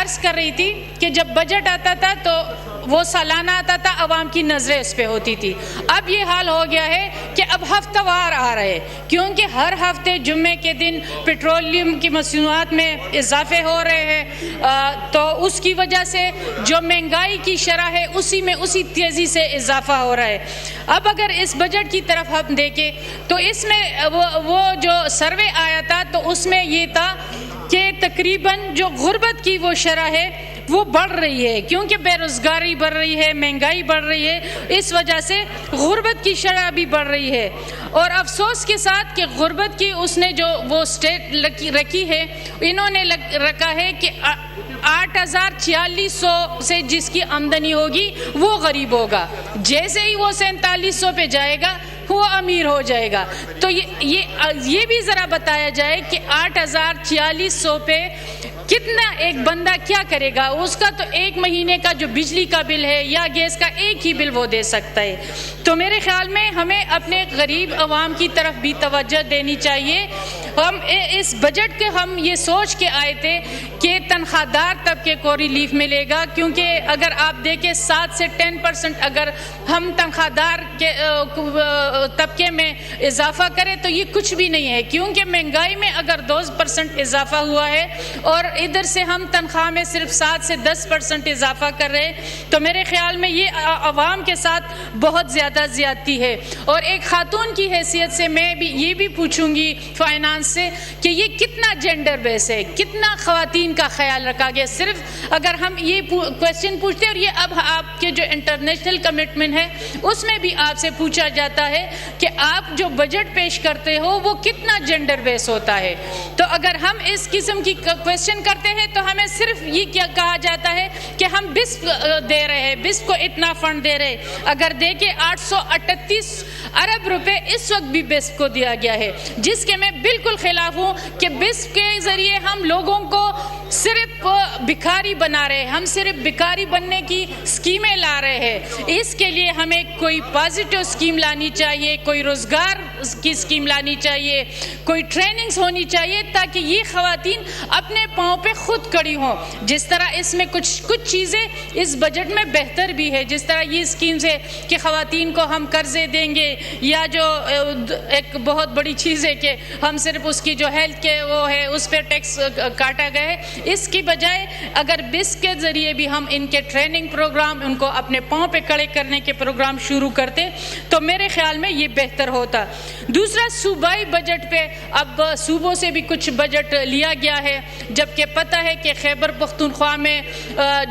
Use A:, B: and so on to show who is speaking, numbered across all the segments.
A: عرض کر رہی تھی کہ جب بجٹ آتا تھا تو وہ سالانہ آتا تھا، عوام کی نظریں اس پہ ہوتی تھی. اب یہ حال ہو گیا ہے کہ اب ہفتہ وار آ رہے، کیونکہ ہر ہفتے جمعے کے دن پیٹرولیم کی مصنوعات میں اضافے ہو رہے ہیں، تو اس کی وجہ سے جو مہنگائی کی شرح ہے اسی تیزی سے اضافہ ہو رہا ہے. اب اگر اس بجٹ کی طرف ہم دیکھیں تو اس میں وہ جو سروے آیا تھا تو اس میں یہ تھا کہ تقریباً جو غربت کی وہ شرح ہے وہ بڑھ رہی ہے، کیونکہ بے روزگاری بڑھ رہی ہے، مہنگائی بڑھ رہی ہے، اس وجہ سے غربت کی شرح بھی بڑھ رہی ہے. اور افسوس کے ساتھ کہ غربت کی اس نے جو وہ سٹیٹ رکھی ہے، انہوں نے رکھا ہے کہ 8,4600 سے جس کی آمدنی ہوگی وہ غریب ہوگا، جیسے ہی وہ 4700 پہ جائے گا وہ امیر ہو جائے گا. تو یہ بھی ذرا بتایا جائے کہ 8,4600 پہ کتنا ایک بندہ کیا کرے گا؟ اس کا تو ایک مہینے کا جو بجلی کا بل ہے یا گیس کا ایک ہی بل وہ دے سکتا ہے. تو میرے خیال میں ہمیں اپنے غریب عوام کی طرف بھی توجہ دینی چاہیے. ہم اس بجٹ کے ہم یہ سوچ کے آئے تھے کہ تنخواہ دار طبقے کو ریلیف ملے گا، کیونکہ اگر آپ دیکھیں 7 سے 10% اگر ہم تنخواہ دار کے طبقے میں اضافہ کریں تو یہ کچھ بھی نہیں ہے، کیونکہ مہنگائی میں اگر 2% اضافہ ہوا ہے اور ادھر سے ہم تنخواہ میں صرف 7 سے 10% اضافہ کر رہے ہیں، تو میرے خیال میں یہ عوام کے ساتھ بہت زیادہ زیادتی ہے. اور ایک خاتون کی حیثیت سے میں بھی یہ بھی پوچھوں گی فائنانس سے کہ یہ کتنا جینڈر بیس ہے، کتنا خواتین کا خیال رکھا گیا. صرف اگر ہم یہ کویسچن پوچھتے ہیں، اور یہ اب آپ کے جو انٹرنیشنل کمٹمنٹ ہے اس میں بھی آپ سے پوچھا جاتا ہے کہ آپ جو بجٹ پیش کرتے ہو وہ کتنا جینڈر بیس ہوتا ہے. تو اگر ہم اس قسم کی کویسچن کرتے ہیں تو ہمیں صرف یہ کیا کہا جاتا ہے کہ ہم بسپ دے رہے ہیں، بسپ کو اتنا فنڈ دے رہے. اگر دیکھیں 838 ارب روپے اس وقت بھی بسپ کو دیا گیا ہے، جس کے میں بالکل خلاف ہوں کہ بسپ کے ذریعے ہم لوگوں کو صرف بھکاری بنا رہے ہیں، ہم صرف بھکاری بننے کی اسکیمیں لا رہے ہیں. اس کے لیے ہمیں کوئی پازیٹیو اسکیم لانی چاہیے، کوئی روزگار کی اسکیم لانی چاہیے، کوئی ٹریننگز ہونی چاہیے تاکہ یہ خواتین اپنے پاؤں پہ خود کھڑی ہوں. جس طرح اس میں کچھ چیزیں اس بجٹ میں بہتر بھی ہے، جس طرح یہ اسکیمز ہے کہ خواتین کو ہم قرضے دیں گے، یا جو ایک بہت بڑی چیز ہے کہ ہم صرف اس کی جو ہیلتھ کے وہ ہے اس پہ ٹیکس کاٹا گیا ہے. اس کی بجائے اگر بس کے ذریعے بھی ہم ان کے ٹریننگ پروگرام، ان کو اپنے پاؤں پہ کھڑے کرنے کے پروگرام شروع کرتے تو میرے خیال میں یہ بہتر ہوتا. دوسرا صوبائی بجٹ پہ اب صوبوں سے بھی کچھ بجٹ لیا گیا ہے، جبکہ پتہ ہے کہ خیبر پختونخوا میں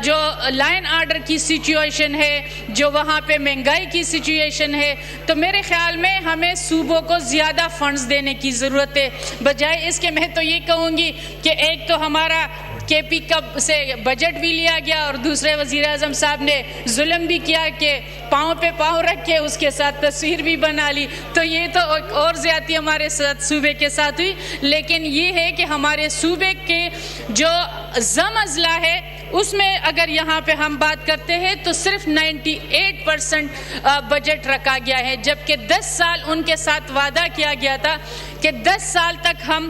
A: جو لائن آرڈر کی سچویشن ہے، جو وہاں پہ مہنگائی کی سچویشن ہے، تو میرے خیال میں ہمیں صوبوں کو زیادہ فنڈز دینے کی ضرورت ہے. بجائے اس کے میں تو یہ کہوں گی کہ ایک تو ہمارا کے پی کب سے بجٹ بھی لیا گیا اور دوسرے وزیر اعظم صاحب نے ظلم بھی کیا کہ پاؤں پہ پاؤں رکھ کے اس کے ساتھ تصویر بھی بنا لی. تو یہ تو اور زیادتی ہمارے ساتھ صوبے کے ساتھ ہوئی. لیکن یہ ہے کہ ہمارے صوبے کے جو ضم اضلاع ہے اس میں اگر یہاں پہ ہم بات کرتے ہیں تو صرف 98% بجٹ رکھا گیا ہے، جبکہ 10 سال ان کے ساتھ وعدہ کیا گیا تھا کہ 10 سال تک ہم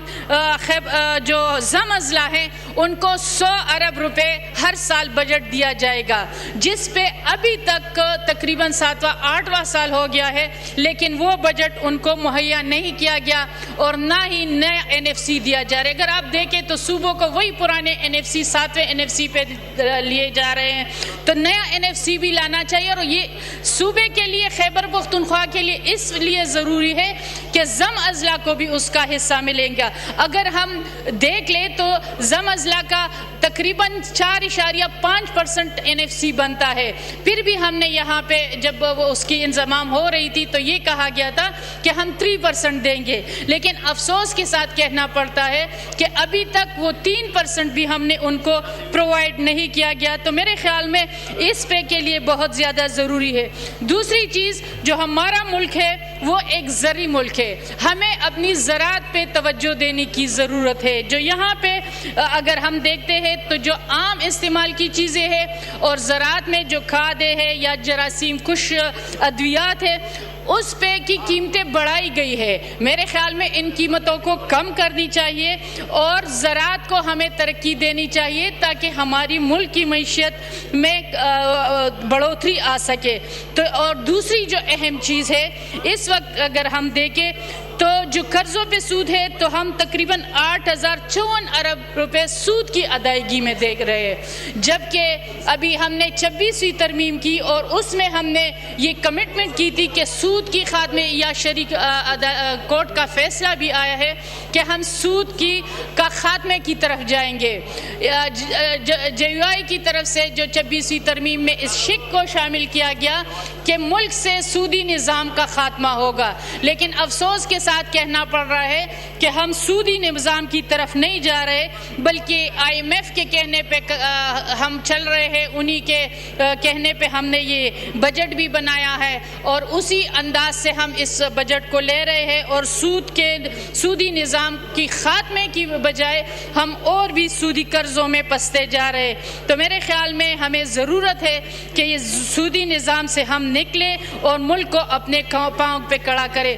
A: جو ضم اضلاع ہیں ان کو 100 ارب روپے ہر سال بجٹ دیا جائے گا، جس پہ ابھی تک تقریباً 7واں 8واں سال ہو گیا ہے، لیکن وہ بجٹ ان کو مہیا نہیں کیا گیا اور نہ ہی نیا NFC دیا جا رہا ہے. اگر آپ دیکھیں تو صوبوں کو وہی پرانے NFC 7ویں NFC پہ لیے جا رہے ہیں، تو نیا NFC بھی لانا چاہیے. اور یہ صوبے کے لیے، خیبر پختونخوا کے لیے اس لیے ضروری ہے کہ ضم اضلاع کو بھی اس کا حصہ ملے گا. اگر ہم دیکھ لیں تو ضم اضلاع کا تقریباً 4.5% NFC بنتا ہے. پھر بھی ہم نے یہاں پہ جب اس کی انضمام ہو رہی تھی تو یہ کہا گیا تھا کہ ہم 3% دیں گے، لیکن افسوس کے ساتھ کہنا پڑتا ہے کہ ابھی تک وہ 3% بھی ہم نے ان کو پرووائڈ نہیں کیا گیا. تو میرے خیال میں اس پہ کے لیے بہت زیادہ ضروری ہے. دوسری چیز جو ہمارا ملک ہے وہ ایک زرعی ملک ہے، ہمیں اپنی زراعت پہ توجہ دینے کی ضرورت ہے. جو یہاں پہ اگر ہم دیکھتے ہیں تو جو عام استعمال کی چیزیں ہیں اور زراعت میں جو کھادیں ہیں یا جراثیم کش ادویات ہے اس پہ کی قیمتیں بڑھائی گئی ہے. میرے خیال میں ان قیمتوں کو کم کرنی چاہیے اور زراعت کو ہمیں ترقی دینی چاہیے تاکہ ہماری ملک کی معیشت میں بڑھوتری آ سکے. تو اور دوسری جو اہم چیز ہے اس وقت اگر ہم دیکھیں تو جو قرضوں پہ سود ہے تو ہم تقریباً 8,054 ارب روپے سود کی ادائیگی میں دیکھ رہے ہیں، جبکہ ابھی ہم نے 26ویں ترمیم کی اور اس میں ہم نے یہ کمٹمنٹ کی تھی کہ سود کی خاتمے یا شریک کورٹ کا فیصلہ بھی آیا ہے کہ ہم سود کا خاتمے کی طرف جائیں گے. JUI کی طرف سے جو 26ویں ترمیم میں اس شق کو شامل کیا گیا کہ ملک سے سودی نظام کا خاتمہ ہوگا، لیکن افسوس کے ساتھ کہنا پڑ رہا ہے کہ ہم سودی نظام کی طرف نہیں جا رہے بلکہ IMF کے کہنے پہ ہم چل رہے ہیں، انہی کے کہنے پہ ہم نے یہ بجٹ بھی بنایا ہے اور اسی انداز سے ہم اس بجٹ کو لے رہے ہیں اور سودی نظام کی خاتمے کی بجائے ہم اور بھی سودی قرضوں میں پستے جا رہے. تو میرے خیال میں ہمیں ضرورت ہے کہ یہ سودی نظام سے ہم نکلیں اور ملک کو اپنے پاؤں پہ کھڑا کریں.